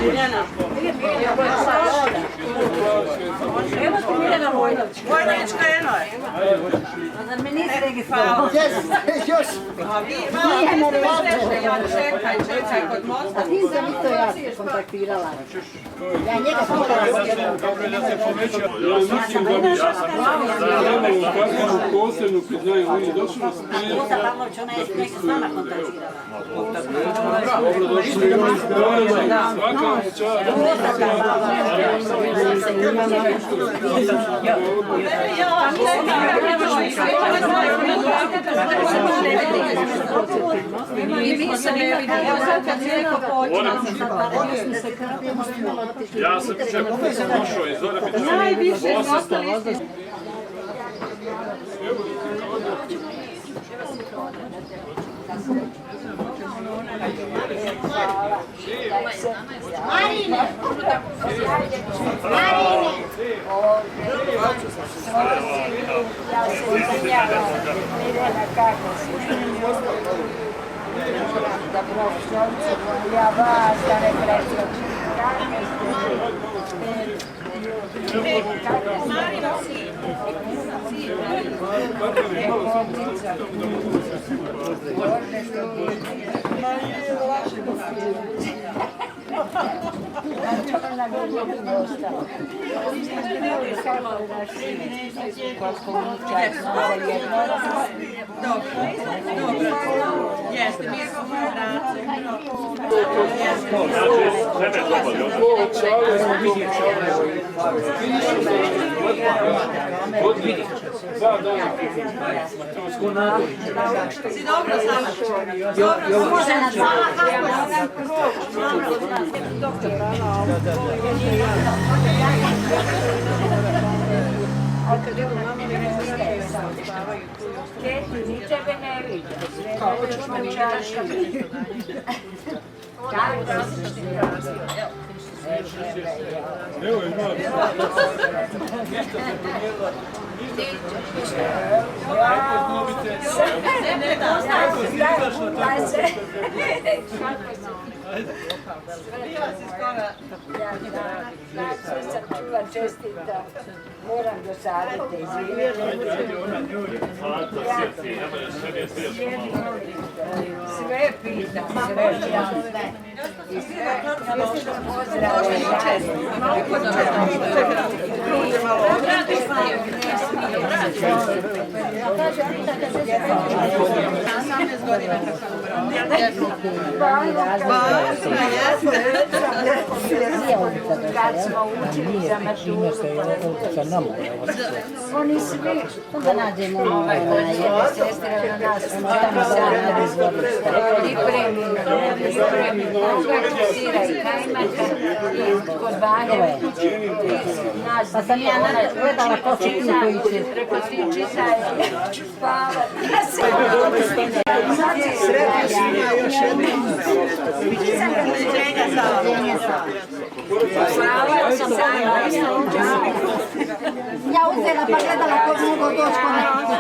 Miljana. Evo ti Miljana Vojnović. Vojnović krenuo je. A zar me nisi registrovao? Još. A vi malo prije ja čekaj kod mosta. A ti sam isto ja kontaktirala. Ja njega sam posebno kad znaju oni došli na smije. Luta Pavlović, ona je neka s vama kontaktirala. Dobro došli i oni zdravljaju. Svaka čast. Ja sam došao iz Orabića. Najviše ostali ste. Marine! Marine! Ja se izvinjavam, Mirjana, kako si? Da profesionalci, ja vas da ne preskočim. Kako si? Jeste, mi smo vrati. Si dobro sama? Dobro, može na sama Keti, ni tebe ne vidim. Sve ćeš me čaši. Kako si? Evo ima. Čestitam, moram dosaditi, sve pitam, sve i sve kad smo učili za maturu, oni svi, onda nađemo jedne sestre na nas, tamo sad izvodište, pripremi, sira i kajmaka i kod Banje, pa sam ja gledala ko će ti koji će. Preko ti čitaj, spavati. Sretno svima još jednom. Ja uzela pa gledala ko mogu doći ko nekako.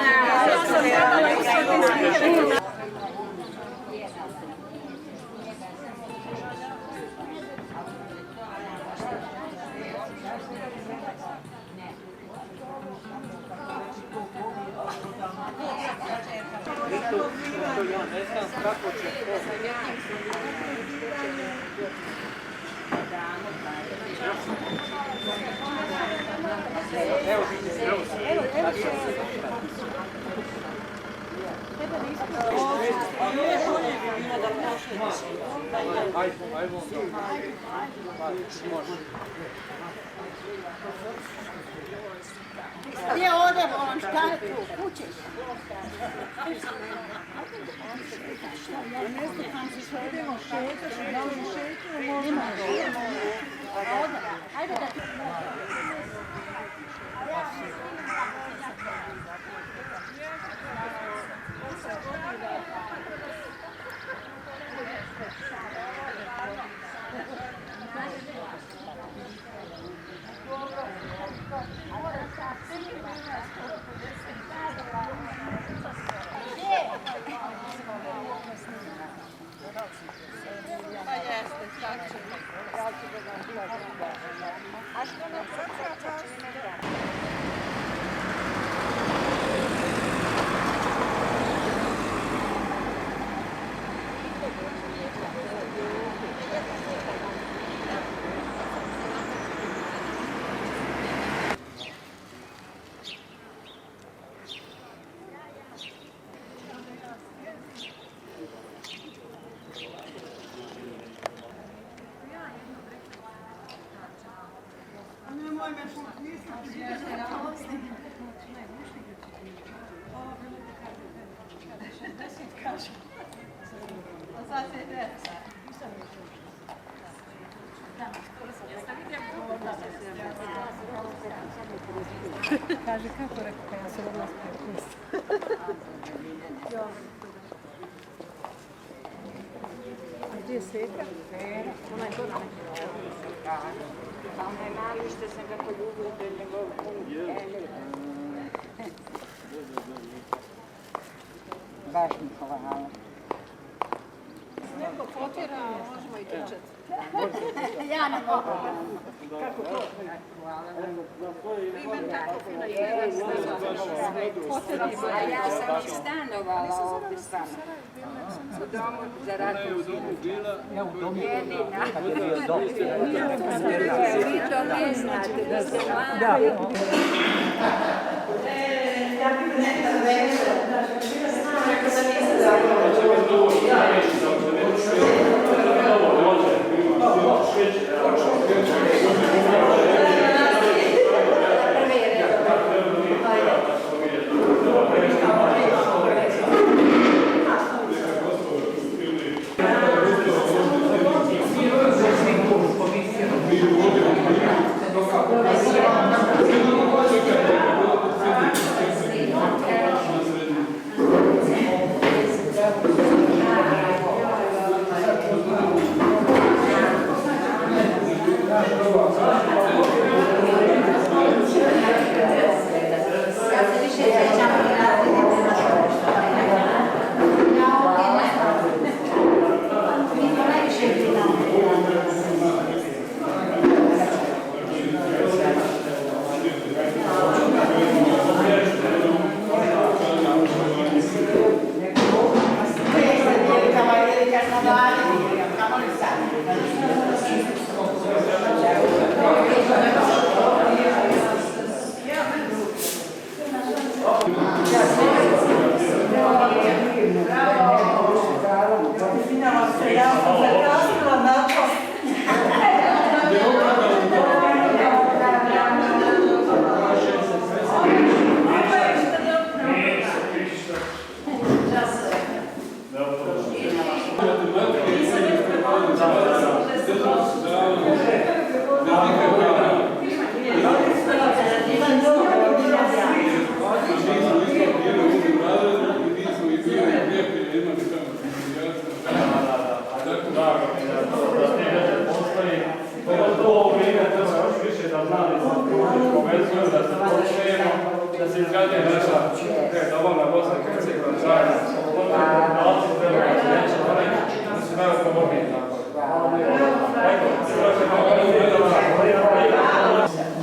Gdje odemo, on šta je tu, kuće? Ja ne znam kam se što idemo šetaš, da li šetimo, možemo ajde da ti... Kaže kako rekao, kada se rodila s 15. A gdje je Sveta? Ona je dona neki. A onaj mali što sam ga poljubila, to je njegov pun. Baš mi hvala. Neko potjera, možemo i trčati. Ja ne mogu. Kako to? Ima tako fino a ja sam i stanovala ovdje s vama. U domu za ratnu zinu. Jedina. Vi to ne znate, da ste mali.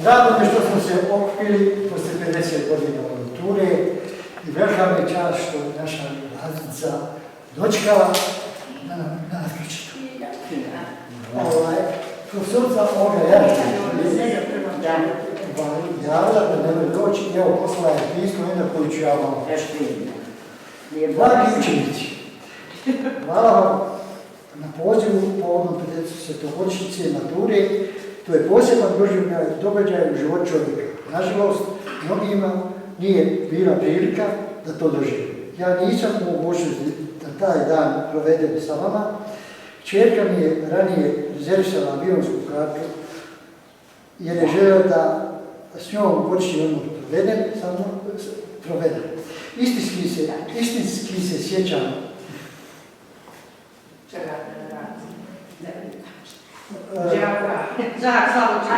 Drago mi je što smo se okupili poslije 50 godina kulture i velika mi je čast što je naša razlica dočekala na natkrčetu. Profesorica Olga Jašća javila da ne može doći, evo poslala je pismo, onda koju ću ja vam. Dragi učenici, hvala vam na pozivu povodom 50-godišnjice mature. To je poseban događaj u životu čovjeka. Nažalost, mnogima nije bila prilika da to doživi. Ja nisam u mogućnosti da taj dan provedem sa vama. Kćerka mi je ranije rezervisala avionsku kartu jer je željela da s njom godišnji odmor provedem. Istinski se sjećam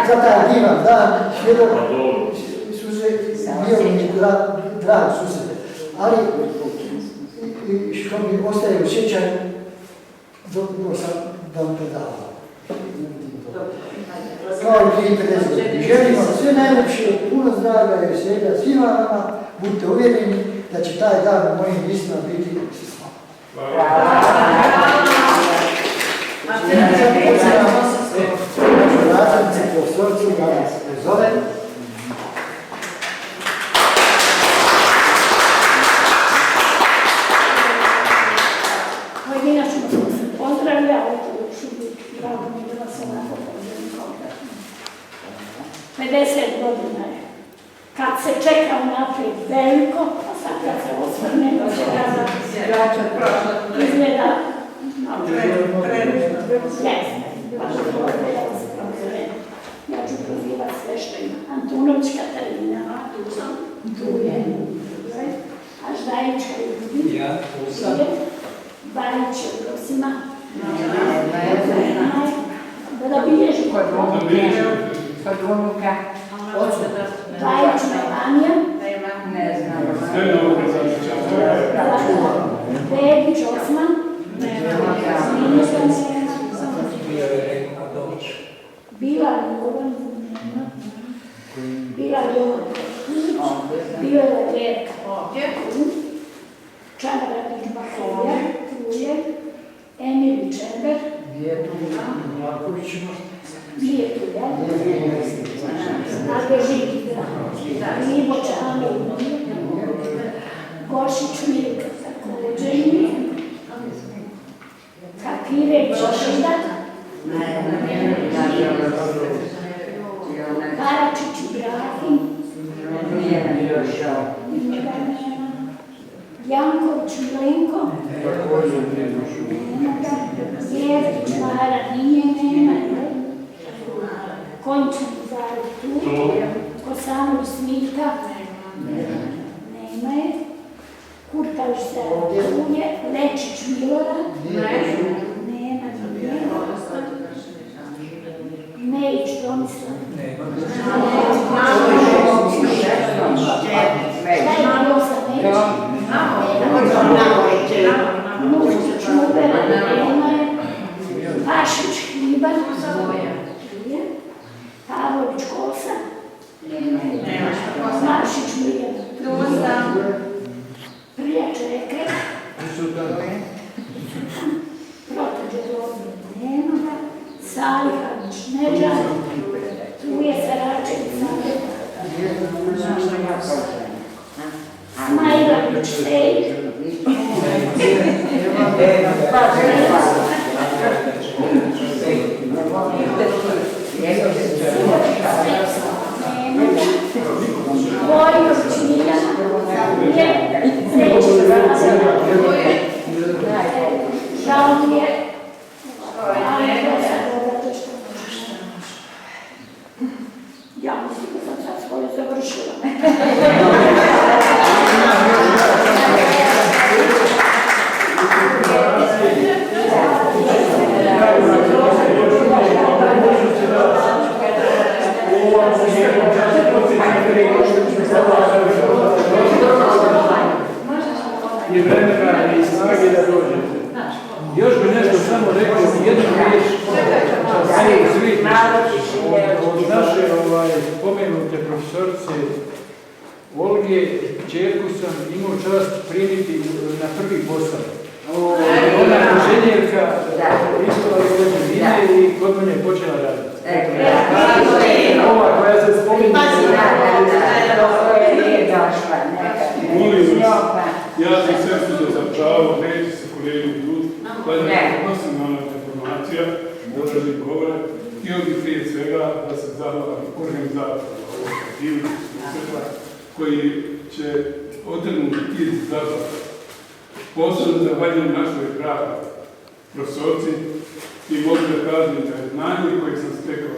za taj divan dan, svjedok bio mi drag susret, ali što mi ostaje u sjećanju, dobro sam da vam predavao. Kao i 50 godina. Želim vam sve najljepše, puno zdravlja i veselja svima vama, budite uvjereni da će taj dan u mojim mislima biti s vama. Razlice profesorci da nas pozove. Pojedinačno smo se pozdravljali, to još uvijek drago mi da vas onako pozdravim konkretno. 50 godina je. Kad se čeka unaprijed veliko, a sad kad se osvrnemo se kada izgleda ja ću prozivati sve što ima. Antunović Katarina, tu je, Aždajić Ljubin, Barić je Rosima, da bilježi kod unuka, Bajić Melanija, Begić Osman, Bila Jovan, Bila Jovan, Bila Lerka, Čadratić Bakovja, Emil Čember, nije tu, ja? Agežik, Ivo Čamil, Gošić Milka, također nije, Kakireć Šida, Karačić Ibrahim, Janković Milenko, Jevdić Mara nije, nema, Končan Zari tu, Kosanović Smilka, nema je, Kurtavić Zari tu je, Lečić Milorad, nema, Nejić Tomislav, Muzić Mubera, nema je, Vašić Hliban, Pavlović Kosa, Maršić Miljan, Priljač Reke, Protođe Zlobin, nema ga, Salihavić Neđan, tu je Saračević Saveta, Smajlavić Sejđ, Bojović Miljan, žao mi je, ali to sad odate što možeš. Ja mislim da sam sad svoje završila. I vremena i snage da dođete. Još bi nešto samo rekao, jednu riječ svi od naše pomenute profesorice Olge Čerku sam imao čast primiti na prvi posao. Ona je inženjerka istora i građevine i kod mene je počela raditi. Ova koja se spominje. Molim vas, ja sam sve što zapčavao, neće se kolegi ljudi, pa je nacionalna informacija, održim govore, htio bih prije svega da se zahvalim organizatora ovog divnog susreta koji će otrgnuti iz zapravo. Posebno zahvaljujem našoj dragoj profesorci i mogu da kažem da je znanje koje sam stekao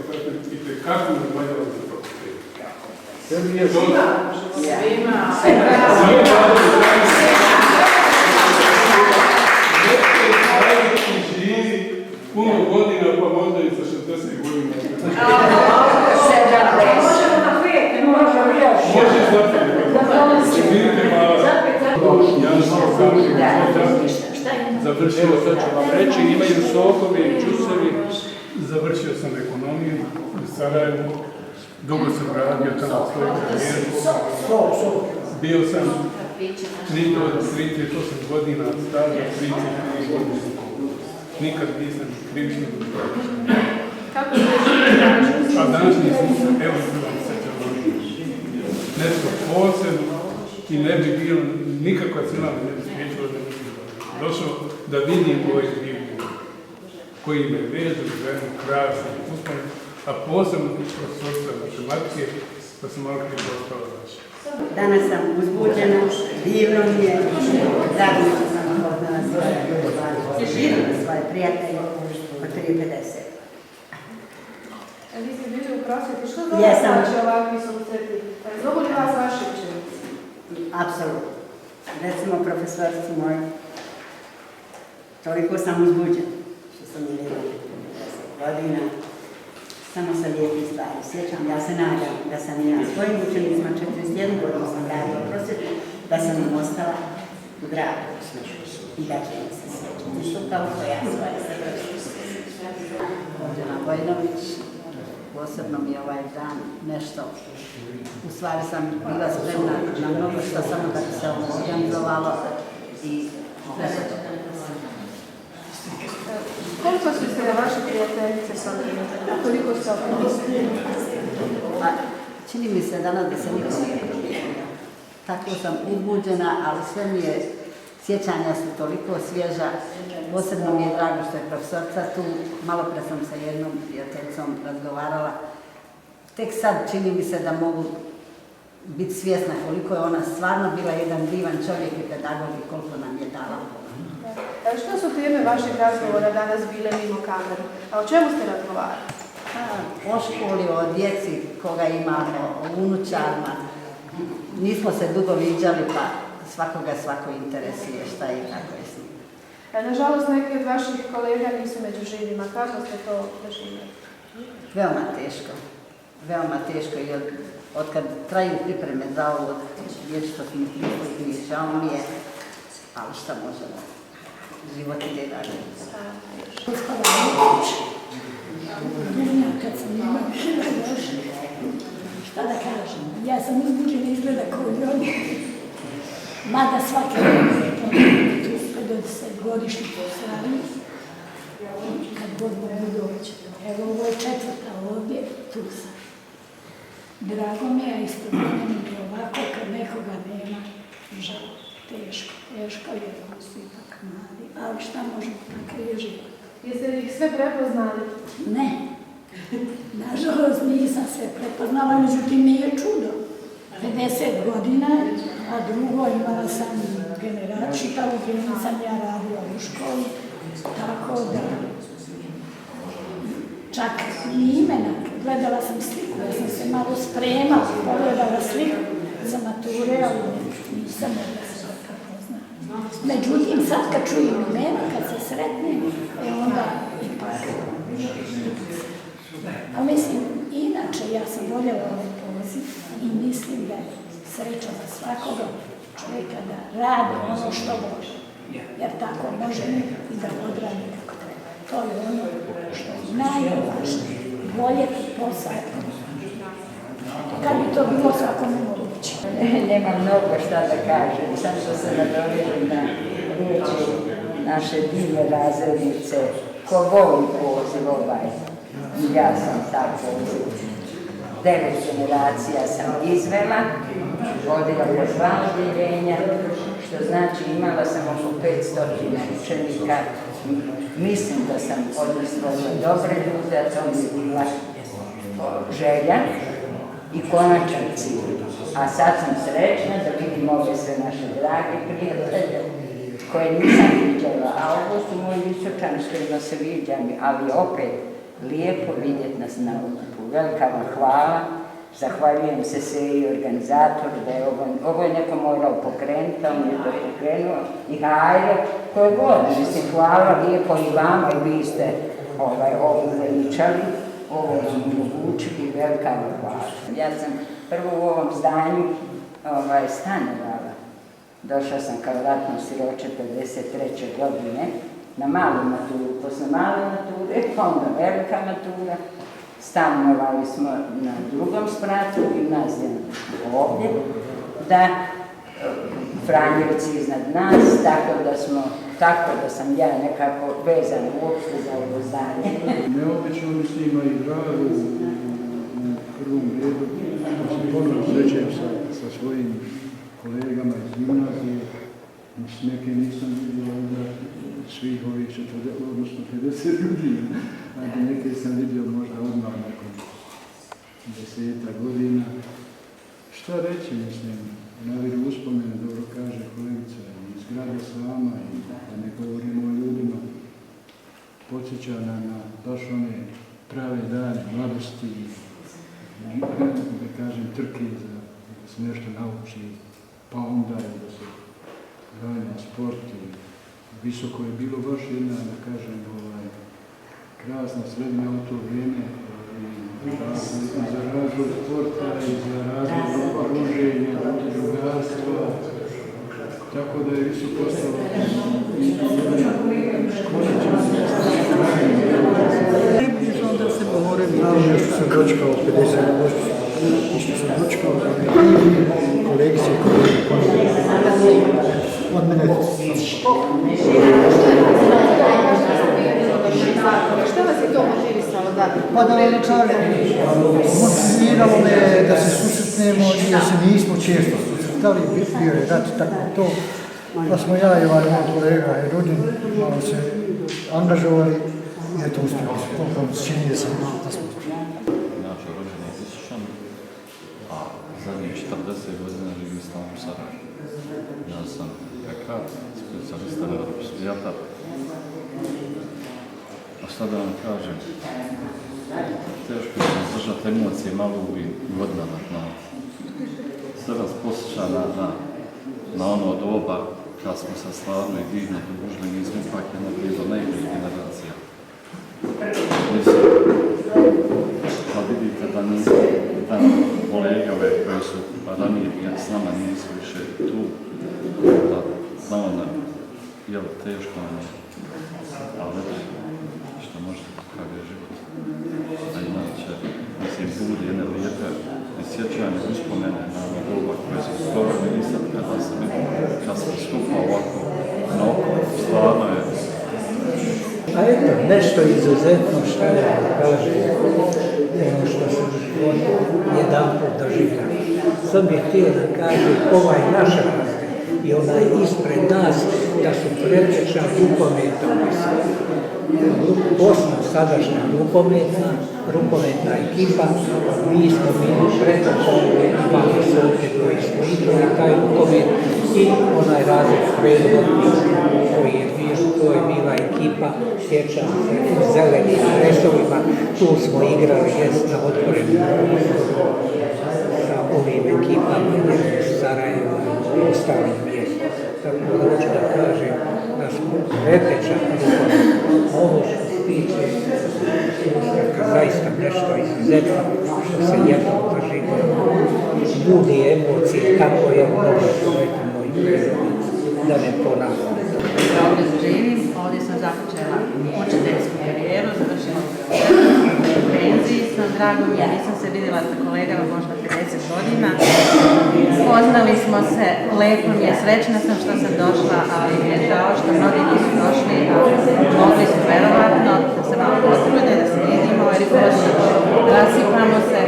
i tekako zahvaljala za fakultet. Puno godina, pa možda i sa 60 godina. Možemo na 5, možemo još. Može znati. Vidite malo. Ja sam Završio, sad ću vam reći, imaju sokovi i čusevi. Završio sam ekonomiju u Sarajevu. Dugo sam radio tamo svoju karijeru. Bio sam 38 godina staža, 33 godine. Nikad nisam krivično došao. A danas nisam, evo sam se nešto posebno i ne bi bilo nikakva cijela ne bi spriječila da bi došao da vidim ovaj divni koji me vezu, ženu, krasno, uspomenu. a posebno profesorca matematike, pa sam malo prije postala naša. Danas sam uzbuđena, divno mi je, zadovoljno sam upoznala svoje prijatelje od prije 50. Vi ste bili u prosvjeti, što znači ovakvi susreti? Zovu li vas vaši učenici? Apsolutno. Recimo, profesorci moji, toliko sam uzbuđena što sam vidjela 10 godina, samo sa lijepih stvari. Sjećam, ja se nadam da sam ja svojim učenicima 41 godinu sam radila u prosvjeti, da sam im ostala u gradu i da će im se sjećati. Što kao što ja svoje sebe. Ovdjena Vojnović, posebno mi je ovaj dan nešto. U stvari sam bila spremna na mnogo što samo da bi se ovo organizovalo i Koliko su se vaše prijateljice sa njima? Koliko ste optimistili? Čini mi se danas da se niko nije promijenio. Tako sam uzbuđena, ali sve mi je, sjećanja su toliko svježa. Posebno mi je drago što je profesorca tu. Malo pre sam sa jednom prijateljicom razgovarala. Tek sad čini mi se da mogu biti svjesna koliko je ona stvarno bila jedan divan čovjek i pedagog i koliko nam je dala. Što su teme vašeg razgovora danas bile mimo kameru? A o čemu ste razgovarali? O školi, o djeci koga imamo, o unučarima. Nismo se dugo viđali, pa svakoga svako interesuje šta je i kako je s njim. Nažalost, neki od vaših kolega nisu među živima. Kako ste to doživjeli? Veoma teško. Veoma teško, jer otkad traju pripreme za ovo, vječito mi pristupi, žao mi je, ali šta možemo? Život ide dalje. Kad sam imala šta da kažem, ja sam uzbuđena izgleda kao i oni. Mada svake godine, do 10 godišnji poslavi, kad god mogu doći. Evo, ovo je 4. ovdje, tu sam. Drago mi je, a istovremeno mi je ovako kad nekoga nema, žao, teško, jer oni su ipak mladi, ali šta možemo, tako je život. Jeste li ih sve prepoznali? Ne, nažalost nisam sve prepoznala, međutim nije čudo. 50 godina, a drugo imala sam generaciju, čitavo vrijeme sam ja radila u školi, tako da čak i imena, gledala sam sliku, ja sam se malo spremala, pogledala sliku za mature, ali nisam mogla se prepoznala. Međutim, sad kad čujem imena, kad se sretnem, onda ipak. A mislim, inače ja sam voljela ovaj poziv i mislim da je sreća za svakoga čovjeka da radi ono što može. Jer tako može i da odradi kako treba. To je ono što je najvažnije. Voljeti posao. Kad bi to bilo svakome moguće? Nema mnogo šta da kažem, sam što se nadovežem na riječi naše divne razrednice. Ko voli poziv ovaj, ja sam taj poziv. 9 generacija sam izvela, vodila po 2 odjeljenja, što znači imala sam oko 500 učenika. Mislim da sam odnosila dobre ljude, a to mi je bila želja i konačan cilj. A sad sam srećna da vidim ove sve naše drage prijatelje koje nisam viđala, a ovo su moji Visočani s kojima se viđam, ali opet lijepo vidjeti nas na okupu. Velika vam hvala, zahvaljujem se i organizatoru da je ovo je neko morao pokrenuti, on je to pokrenuo i hajde, koje god, mislim, hvala lijepo i vama i vi ste ovo veličali, ovo omogućili, velika vam hvala. Ja sam prvo u ovom zdanju stanovala. Došla sam kao ratno siroče 53. godine na malu maturu, posle male mature, pa onda velika matura. Stanovali smo na drugom spratu, gimnazija ovdje, da Franjevci iznad nas, tako da sam ja nekako vezana uopšte za ovo zdanje. Neobično mi s njima i radu u prvom redu. Ponovno srećem sa svojim kolegama iz gimnazije. S neke nisam vidio onda svih ovih 40, odnosno 50 godina. A neke sam vidio možda odmah nakon prave dane mladosti i da kažem trke da se nešto nauči, pa onda da se ganja sport i visoko je bilo baš jedna, da kažem, krasna sredina u to vrijeme i za razvoj sporta i za razvoj druženja, drugarstva, tako da je visoko postalo da se govorim, naravno što sam dočekao 50 godina i što sam dočekao kolegice i kolege od mene. Što vas je to motivisalo da? Pa da motiviralo me da se susretnemo i da se nismo često susretali, bio je rat, tako to. Pa smo ja i ovaj moj kolega Rudin malo se angažovali i eto uspjeli smo. Koliko mi se čini da smo uspjeli. Naša rođena je Tisićan, a zadnjih 40 godina živim s nama u Sarajevu. Ja sam pekar, specijalista neuropsihijatar. A šta da vam kažem, teško je izdržati emocije malo u godinama. Sve vas posjeća na ono doba kad smo se stvarno i divno družili, mi smo ipak jedna blizu najboljih generacija. Mislim, da vidite da nisu kolegove koji su ranije s nama nisu više tu, da znamo da je teško nam je, ali što možete kakav je život. A inače, mislim, budi jedne lijepe i sjećanje uspomene na ono doba koje su stvorili i sad kada se vidi, kad se stupa ovako na oko, stvarno je. A eto, nešto izuzetno što je, kaže, ono što sam jedan put doživljao. Sam bih htio da kaže, ovaj naš razred i onaj ispred nas, da su preteča rukometom. Osma sadašnja rukometna ekipa, mi smo bili pretečani, imali soke koji smo igrali taj rukomet i onaj razred predvodni koji je bio, to je bila ekipa, sjećam se, u zelenim dresovima, tu smo igrali na otvorenim sa ovim ekipama iz Sarajeva i ostalim mjestima. Tako da hoću da kažem da smo pretečan rukomet. Ovo što se tiče susraka, zaista nešto izuzetno što se jednom doživio. Budi emocije, tako je mnogo što rekao moji predvodnici, da ne ponavljam. Ovdje živim, ovdje sam započela učiteljsku karijeru, završila u penziji sam, drago mi je, nisam se vidjela sa kolegama možda 50 godina. Poznali smo se, lepo mi je, srećna sam što sam došla, ali mi je žao što mnogi nisu došli, a mogli su verovatno da se malo potrude, da se vidimo, jer rasipamo se.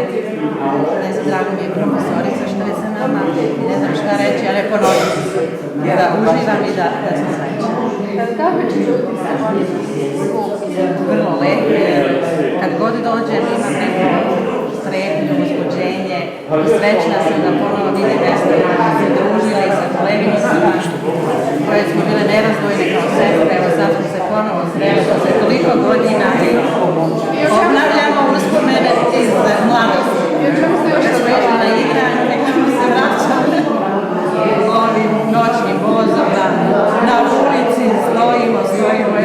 Ne znam, drago mi je profesorica što je sa nama, ne znam šta reći, ali ponovim se da uživam i da sam srećna. Kakve će ljudi se vrlo lepo, kad god dođem imam neko strepnju, uzbuđenje i srećna sam da ponovo vidim mjesto koje se družili sa koleginicama koje smo bile nerazdvojne kao sestre, evo sad smo se ponovo sreli posle toliko godina i obnavljamo uspomene iz mladosti. Kad smo išli na igranje, nekako se vraćali ovim noćnim vozom na ulici, stojimo,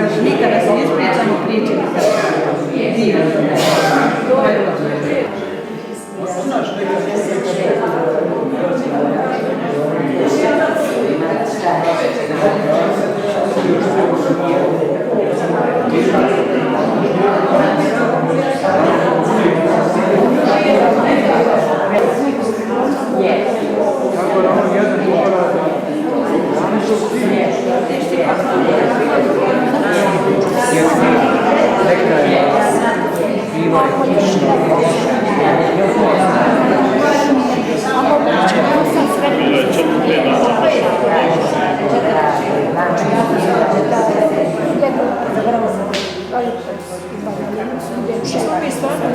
još nikada se ispričamo priče. Divno. Kako da on jedan pogleda, Bilo je kišno. Što je stvarno